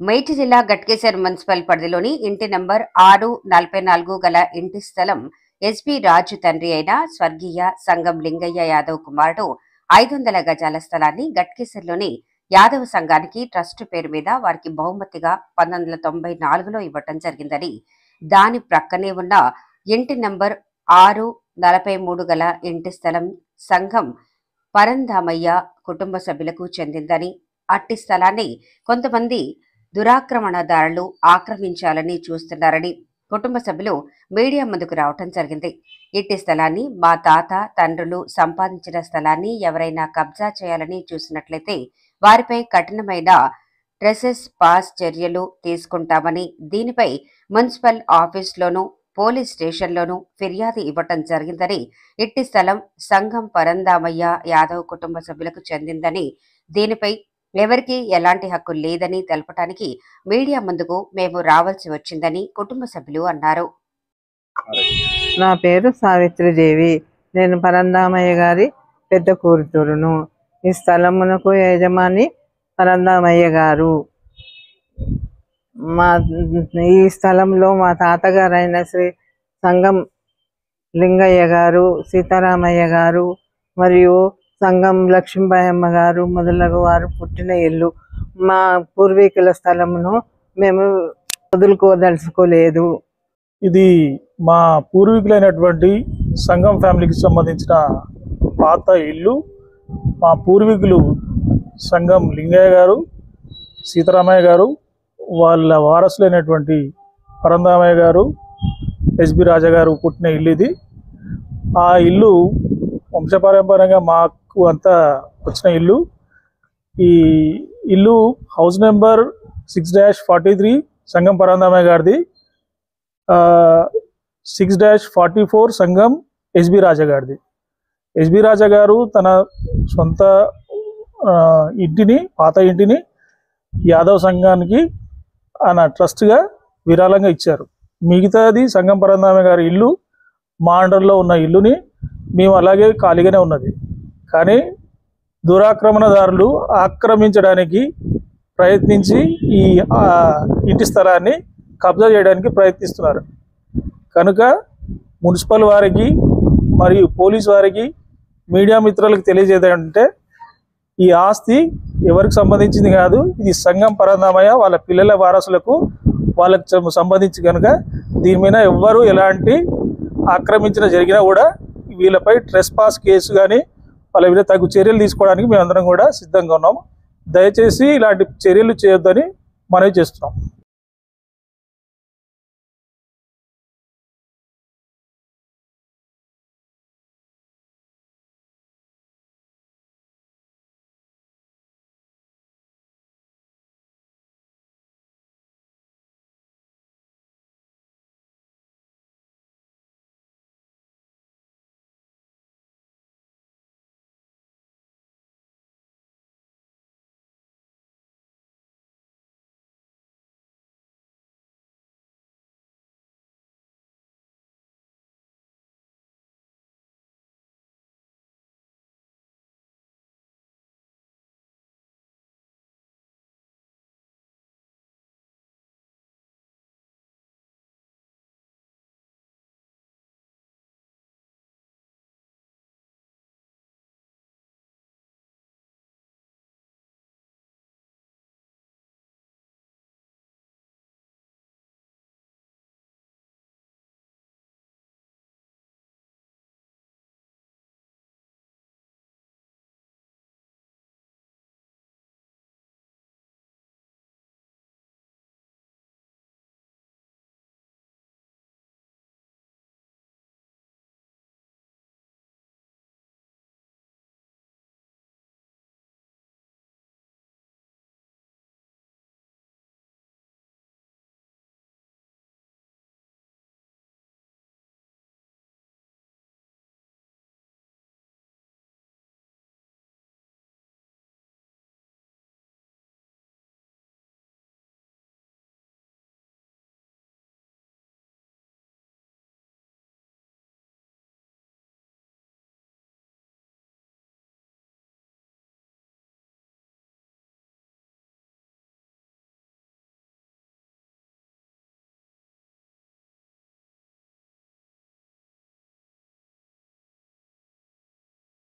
మేడ్చల్ జిల్లా గట్కేసర్ మున్సిపల్ పరిధిలోని ఇంటి నంబర్ 644 గల ఇంటి స్థలం ఎస్పీ రాజు తండ్రి అయిన స్వర్గీయ సంగం లింగయ్య యాదవ్ కుమారుడు 500 గజాల స్థలాన్ని గట్కేసర్లోని యాదవ్ సంఘానికి ట్రస్ట్ పేరు మీద వారికి బహుమతిగా 1994లో ఇవ్వటం జరిగిందని, దాని ప్రక్కనే ఉన్న ఇంటి నంబర్ 643 గల ఇంటి స్థలం సంఘం పరంధామయ్య కుటుంబ సభ్యులకు చెందిందని, అట్టి స్థలాన్ని కొంతమంది దురాక్రమణదారులు ఆక్రమించాలని చూస్తున్నారని కుటుంబ సభ్యులు మీడియా ముందుకు రావటం జరిగింది. ఇట్టి స్థలాన్ని మా తాత తండ్రులు సంపాదించిన స్థలాన్ని ఎవరైనా కబ్జా చేయాలని చూసినట్లయితే వారిపై కఠినమైన ట్రెసెస్ పాస్ చర్యలు తీసుకుంటామని, దీనిపై మున్సిపల్ ఆఫీస్లోనూ పోలీస్ స్టేషన్లోనూ ఫిర్యాదు ఇవ్వటం జరిగిందని, ఇట్టి స్థలం సంఘం పరంధామయ్య యాదవ్ కుటుంబ సభ్యులకు చెందిందని, దీనిపై ఎవరికీ ఎలాంటి హక్కు లేదని తెలపడానికి మీడియా ముందుకు మేము రావాల్సి వచ్చిందని కుటుంబ సభ్యులు అన్నారు. నా పేరు సావిత్రిదేవి. నేను పరంధామయ్య గారి పెద్ద కూతురును. ఈ స్థలమునకు యజమాని పరంధామయ్య గారు. ఈ స్థలంలో మా తాతగారైన శ్రీ సంగం లింగయ్య గారు, సీతారామయ్య గారు మరియు సంగం లక్ష్మీబాయమ్మ గారు మొదలగు వారు పుట్టిన ఇల్లు. మా పూర్వీకుల స్థలమును మేము వదులుకోదలుచుకోలేదు. ఇది మా పూర్వీకులైనటువంటి సంగం ఫ్యామిలీకి సంబంధించిన పాత ఇల్లు. మా పూర్వీకులు సంగం లింగయ్య గారు, సీతారామయ్య గారు, వాళ్ళ వారసులైనటువంటి పరంధామయ్య గారు, ఎస్బి రాజా గారు పుట్టిన ఇల్లు ఇది. ఆ ఇల్లు వంశపారంపర్యంగా మాకు అంతా వచ్చిన ఇల్లు. ఈ ఇల్లు హౌస్ నెంబర్ 6-43 సంగం పరంధామయ్య గారిది, 6-44 సంగం ఎస్బి రాజా గారిది. ఎస్బి రాజా గారు తన సొంత ఇంటిని, పాత ఇంటిని యాదవ్ సంఘానికి ఆయన ట్రస్ట్గా విరాళంగా ఇచ్చారు. మిగతాది సంగం పరంధామయ్య గారి ఇల్లు మా అండర్లో ఉన్న ఇల్లుని మేము అలాగే ఖాళీగానే ఉన్నది. కానీ దురాక్రమణదారులు ఆక్రమించడానికి ప్రయత్నించి ఈ ఇంటి స్థలాన్ని కబ్జా చేయడానికి ప్రయత్నిస్తున్నారు. కనుక మున్సిపల్ వారికి మరియు పోలీస్ వారికి, మీడియా మిత్రులకు తెలియజేయాలంటే ఈ ఆస్తి ఎవరికి సంబంధించింది కాదు. ఇది సంగం పరంధామయ్య వాళ్ళ పిల్లల వారసులకు వాళ్ళకి సంబంధించి కనుక దీని మీద ఎవ్వరూ ఎలాంటి ఆక్రమించిన జరిగినా కూడా వీళ్ళపై ట్రెస్ పాస్ కేసు కానీ వాళ్ళ మీద తగు చర్యలు తీసుకోవడానికి మేమందరం కూడా సిద్ధంగా ఉన్నాము. దయచేసి ఇలాంటి చర్యలు చేయొద్దని మనవి చేస్తున్నాం.